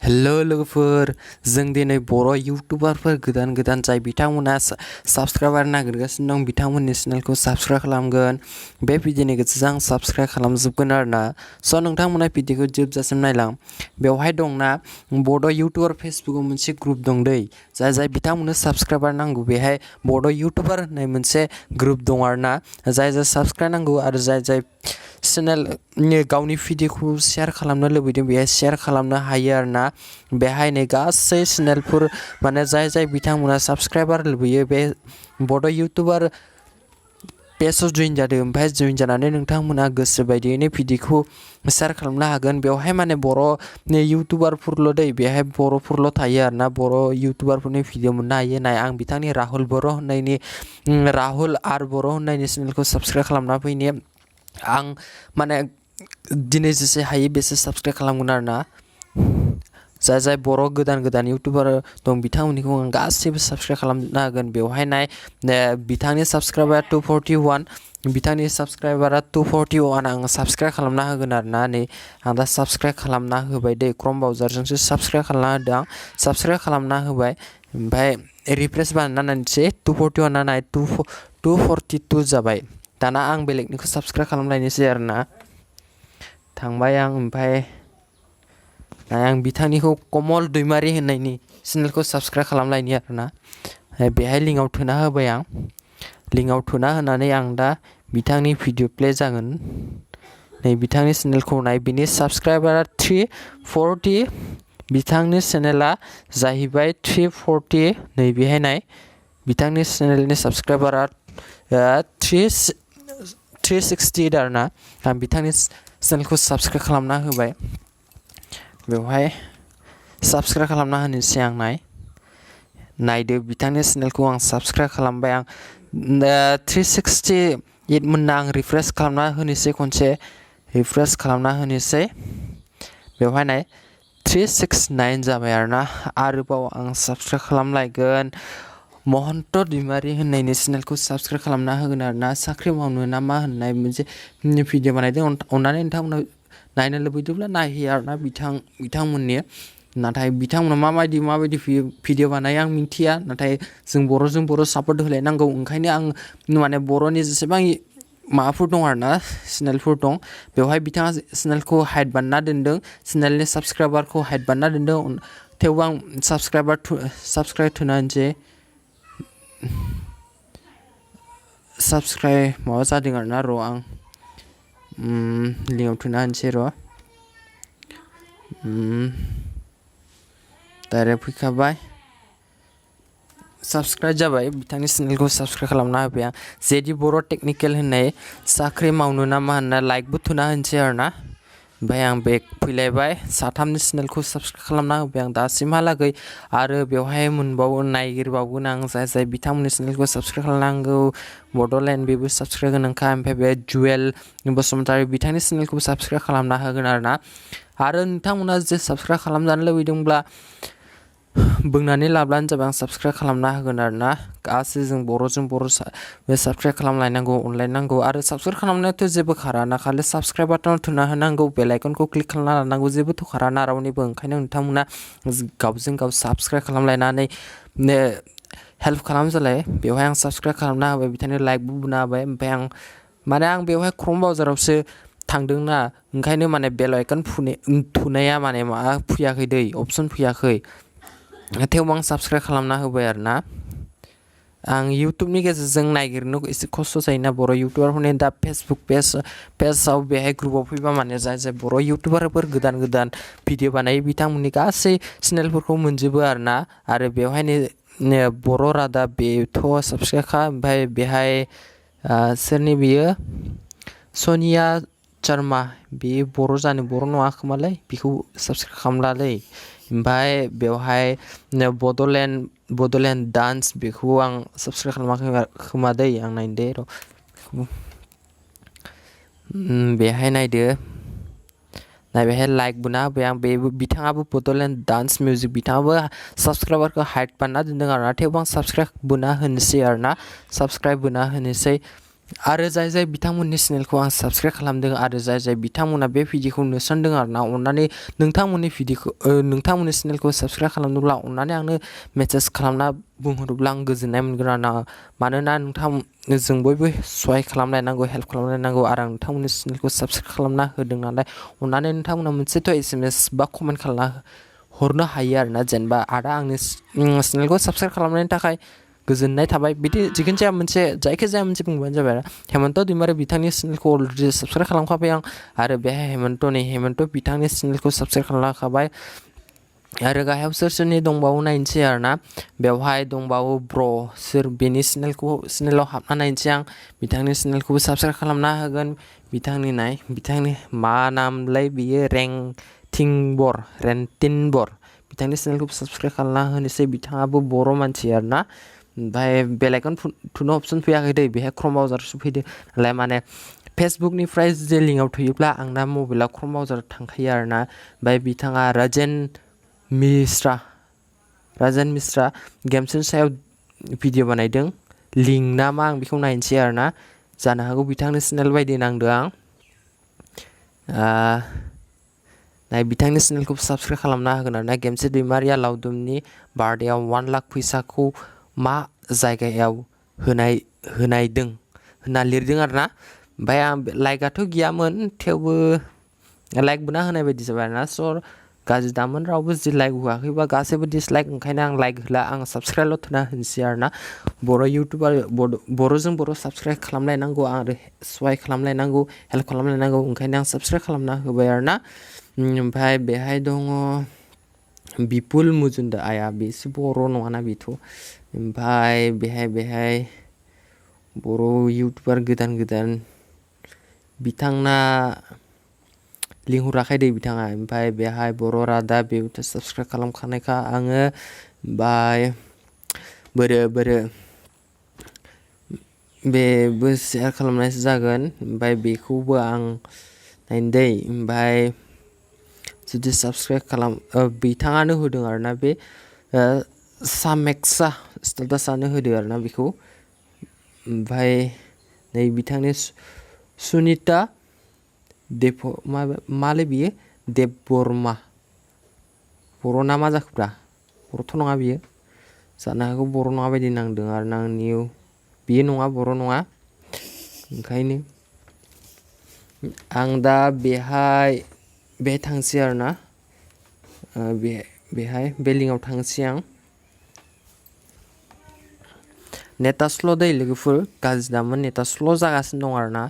hello लोगोफोर जों दिनै बर' इउटुबारफोर गोदान गोदान जाय बिथांमोना साबस्क्राइबार नागिरगासिनो दं बिथांमोननि चेनेलखौ साबस्क्राइब खालामगोन बे भिडिअनि गेजेरजों आं साबस्क्राइब खालामजोबगोन आरोना स' नोंथांमोना भिडिअखौ जोबजासिम नायलां बेवहाय दंना बड' इउटुबार फेसबुकआव मोनसे ग्रुप दं दै जाय बिथांमोननो साबस्क्राइबार नांगौ बेहाय बड' इउटुबार होननाय मोनसे ग्रुप दं आरोना जाय साबस्क्राइब नांगौ आरो जाय चेनेल गावनि भिडिअखौ शेयार खालामनो लुबैदों बेहाय शेयार खालामनो हायो आरोना बेहाय नै गासै चेनेलफोर माने जाय बिथांमोना साबस्क्राइबार लुबैयो बे बड' इउटुबार पेजआव जइन जादों ओमफ्राय जइन जानानै नोंथांमोना गोसो बायदियैनो भिडिअखौ शेयार खालामनो हागोन बेवहाय माने बर' इउटुबारफोरल' दै बेहाय बर'फोरल' थायो आरोना बर' इउटुबारफोरनि भिडिअ मोननो हायो नाय आं बिथांनि राहुल बर' होननायनि राहुल आर बर' होननायनि चेनेलखौ साबस्क्राइब खालामना फैनि आं माने दिनै जेसे हायो बेसे साबस्क्राइब खालामगोन आरोना जाय बर' गोदान इउटुबार दं बिथांमोननिखौ आं गासैबो साबस्क्राइब खालामनो हागोन बेवहाय नाय बिथांनि साबस्क्राइबारा 241 बिथांनि साबस्क्राइबारा 241 आं साबस्क्राइब खालामना होगोन आरोना नै आं दा साबस्क्राइब खालामना होबाय दै क्रम ब्राउजारजोंसो साबस्क्राइब खालामना होदों आं साबस्क्राइब खालामना होबाय ओमफ्राय रिफ्रेस बानायना नायनोसै 241 ना 242 जाबाय दाना आं बेलेगनिखौ साबस्क्राइब खालामलायनोसै आरोना थांबाय आं ओमफ्राय आं बिथांनिखौ कमल दैमारि होननायनि चेनेलखौ साबस्क्राइब खालामलायनि आरोना बेहाय लिंकआव थुना होबाय आं लिंकआव थुना होनानै आं दा बिथांनि भिडिअ प्ले जागोन नै बिथांनि चेनेलखौ नाय बिनि साबस्क्राइबारा 340 बिथांनि चेनेला जाहैबाय 340 नै बेहाय नाय बिथांनि चेनेलनि साबस्क्राइबारा 368 आरोना आं बिथांनि चेनेलखौ साबस्क्राइब खालामना होबाय बेवहाय साबस्क्राइब खालामना होनोसै आं नायदो बिथांनि चेनेलखौ आं साबस्क्राइब खालामबाय आं 368 मोनना आं रिफ्रेस खालामना होनोसै खनसे रिफ्रेस खालामना होनोसै बेवहाय नाय 369 जाबाय आरोना आरोबाव आं साबस्क्राइब खालामलायगोन महन्त दैमारि होननायनि चेनेलखौ साबस्क्राइब खालामना होगोन आरोना साख्रि मावनो ना मा होननाय मोनसे भिडिअ बानायदों अननानै नोंथांमोना नायनो लुबैदोंब्ला नायहैयो आरोना बिथांमोननि नाथाय बिथांमोना माबायदि भिडिअ बानायो आं मिन्थिया नाथाय जों बर' सापर्ट होलायनांगौ ओंखायनो आं माने बर'नि जेसेबां माबाफोर दं आरोना चेनेलफोर दं बेवहाय बिथाङा चेनेलखौ हाइड बानायना दोनदों चेनेलनि साबस्क्राइबारखौ हाइड बानायना दोनदों थेवबो आं साबस्क्राइब थुना होनोसै साबस्क्राइब माबा जादों आरोना र' आं लिंकआव थुना होनोसै र' डाइरेक्ट फैखाबाय साबस्क्राइब जाबाय बिथांनि चेनेलखौ साबस्क्राइब खालामना होबाय आं जेदि बर' टेकनिकेल होननाय साख्रि मावनो ना मा होनना लाइकबो थुना होनोसै आरोना ओमफ्राय आं बेक फैलायबाय साथामनि चेनेलखौ साबस्क्राइब खालामना होबाय आं दासिमहालागै आरो बेवहाय नायगिरबावगोन आं जाय बिथांमोननि चेनेलखौ साबस्क्राइब खालामनांगौ बड'लेण्ड बेबो साबस्क्राइब गोनांखा ओमफ्राय बे जुवेल बसुमतारी बिथांनि चेनेलखौबो साबस्क्राइब खालामना होगोन आरोना आरो नोंथांमोना जे साबस्क्राइब खालामजानो लुबैदोंब्ला बुंनानै लाब्लानो जाबाय आं साबस्क्राइब खालामना होगोन आरोना गासै जों बर' साबस्क्राइब खालामलायनांगौ अनलायनांगौ आरो साबस्क्राइब खालामनायाथ' जेबो खाराना खालि साबस्क्राइब बाटनाव थुना होनांगौ बेल आइकनखौ क्लिक खालामना लानांगौ जेबोथ' खाराना रावनिबो ओंखायनो नोंथांमोना गावजों गाव साबस्क्राइब खालामलायनानै हेल्प खालामजालाय बेवहाय आं साबस्क्राइब खालामना होबाय बिथांनो लाइकबो बुना होबाय ओमफ्राय आं बेवहाय क्रम ब्राउजारावसो थांदोंना ओंखायनो माने बेल आइकन थुनाया माने माबा फैयाखै दै अपसन फैयाखै थेवबो आं साबस्क्राइब खालामना होबाय आरोना आं इउटुबनि गेजेरजों नागिरनो एसे खस्थ' जायोना बर' इउटुबारफोरनि दा फेसबुक पेजआव बेहाय ग्रुपआव फैबा माने जाय बर' इउटुबारफोर गोदान भिडिअ बानायो बिथांमोननि गासै चेनेलफोरखौ मोनजोबो आरोना आरो बेवहायनो बर' रादाब बेथ' साबस्क्राइबखा ओमफ्राय बेहाय सोरनि बियो सनिया शर्मा बे बर' नङा खोमालै बेखौ साबस्क्राइब खालामलालै ओमफ्राय बेवहाय बड'लेण्ड डान्स बेखौ आं साबस्क्राइब खालामाखै खोमा दै आं नायनो दे र' बेहाय नायदो बेहाय लाइक बुना होबाय आं बिथाङाबो बड'लेण्ड डान्स मिउजिक बिथाङाबो साबस्क्राइबारखौ हाइड बानायना दोनदों आरोना थेवबो आं साबस्क्राइब बुना होनोसै आरोना साबस्क्राइब बुना होनोसै आरो जाय बिथांमोननि चेनेलखौ आं साबस्क्राइब खालामदों आरो जाय बिथांमोना बे भिडिअखौ नुसनदों आरोना अननानै नोंथांमोननि चेनेलखौ साबस्क्राइब खालामनोब्ला अननानै आंनो मेसेज खालामना बुंहरोब्ला आं गोजोननाय मोनगोन आरोना मानोना जों बयबो सहाय खालामलायनांगौ हेल्प खालामलायनांगौ आरो आं नोंथांमोननि चेनेलखौ साबस्क्राइब खालामना होदों नालाय अननानै नोंथांमोना मोनसेथ' SMS बा कमेन्ट खालामना हरनो हायो आरोना जेनेबा आदा आंनि चेनेलखौ साबस्क्राइब खालामनायनि थाखाय गोजोननाय थाबाय बिदि जिखुनु जाया मोनसे जायखिजाया मोनसे बुंबानो जाबाय आरो हेमन्त दैमारि बिथांनि चेनेलखौ अलरेडि साबस्क्राइब खालामखाबाय आं आरो बेहाय हेमन्त बिथांनि चेनेलखौ साबस्क्राइब खालामखाबाय आरो गाहायाव सोरनि दंबावो नायनोसै आरोना बेवहाय दंबावो ब्र सोर बेनि चेनेलाव हाबना नायनोसै आं बिथांनि चेनेलखौबो साबस्क्राइब खालामना होगोन बिथांनि मा नामलाय बियो रेन्टिनबर बिथांनि चेनेलखौ साबस्क्राइब खालामना होनोसै बिथाङाबो बर' मानसि आरोना ओमफ्राय बेलाइकन थुनो अपसन फैयाखै दै बेहाय क्रम ब्राउजारसो फैदो नालाय माने फेसबुकनिफ्राय जे लिंकआव थुयोब्ला आंना मबाइलाव क्रम ब्राउजार थांखायो आरोना ओमफ्राय बिथाङा राजेन मिश्रा गेम्सनि सायाव भिडिअ बानायदों लिंक ना मा आं बेखौ नायनोसै आरोना जानो हागौ बिथांनि चेनेल बायदि नांदों आं बिथांनि चेनेलखौ साबस्क्राइब खालामना होगोन आरोना गेमसे दैमारिया लावदुमनि बार्थडेआव 1 लाख फैसाखौ मा जायगायाव होनायदों होनना लिरदों आरोना ओमफ्राय आं लाइकआथ' गैयामोन थेवबो लाइक बुना होनाय बायदि जाबाय आरोना स' गाज्रि दामोन रावबो जि लाइक होआखैबा गासैबो डिसलाइक ओंखायनो आं लाइक होला आं साबस्क्राइबल' थुना होनोसै आरोना बर' इउटुबार बर'जों बर' साबस्क्राइब खालामलायनांगौ आरो सहाय खालामलायनांगौ हेल्प खालामलायनांगौ ओंखायनो आं साबस्क्राइब खालामना होबाय आरोना ओमफ्राय बेहाय दङ बिपुल मुजुमदार आया बेसो बर' नङाना बेथ' ओमफ्राय बेहाय बर' इउटुबार गोदान बिथांना लिंहराखै दै बिथाङा ओमफ्राय बेहाय बर' रादाब बेबोथ' साबस्क्राइब खालामखानायखा आङो ओमफ्राय बोरो बेबो शेयार खालामनायसो जागोन ओमफ्राय बेखौबो आं नायनो दै ओमफ्राय जुदि साबस्क्राइब बिथाङानो होदों आरोना बे सामेक्सा स्टेटासआनो होदो आरोना बेखौ ओमफ्राय नै बिथांनि सुनिता माले बियो देब बर्मा बर' ना मा जाखोब्रा बर'थ' नङा बियो जानो हागौ बर' नङा बायदि नांदों आरोना आंनियाव बियो नङा बर' नङा ओंखायनो आं दा बेहाय थांसै आरोना बेहाय बे लिंकआव थांसै आं नेटा स्ल' दै लोगोफोर गाज्रि दामोन नेटा स्ल' जागासिनो दं आरोना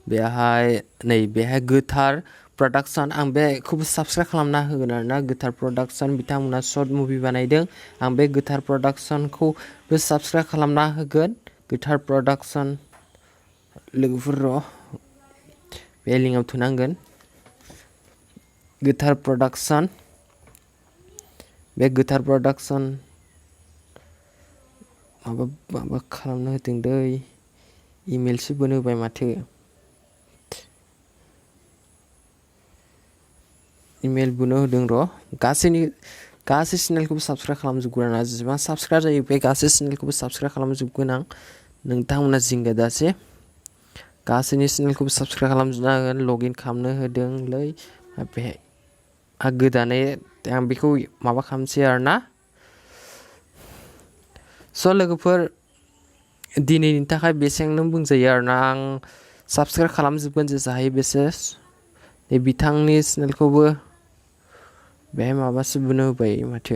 बेहाय गोथार प्रडाक्सन आं बेखौबो साबस्क्राइब खालामना होगोन आरोना गोथार प्रडाक्सन बिथांमोना सर्ट मुभि बानायदों आं बे गोथार प्रडाक्सनखौबो साबस्क्राइब खालामना होगोन गोथार प्रडाक्सन लोगोफोर र' बे लिंकआव थुनांगोन गोथार प्रडाक्सन माबा खालामनो होदों दै इमेलसो बोनो होबाय माथो इमेल बुनो होदों र' गासै चेनेलखौबो साबस्क्राइब खालामजोबगोन आरोना जेसेबां साबस्क्राइब जायो बे गासै चेनेलखौबो साबस्क्राइब खालामजोबगोन आं नोंथांमोना जिंगा दासे गासैनि चेनेलखौबो साबस्क्राइब खालामजोबना होगोन लगइन खालामनो होदोंलै बेहाय गोदानै आं बेखौ माबा खालामसै आरोना स' लोगोफोर दिनैनि थाखाय बेसेबांनो बुंजायो आरोना आं साबस्क्राइब खालामजोबगोन जेसे हायो बेसे बिथांनि चेनेलखौबो बेहाय माबासो बुनो होबाय माथो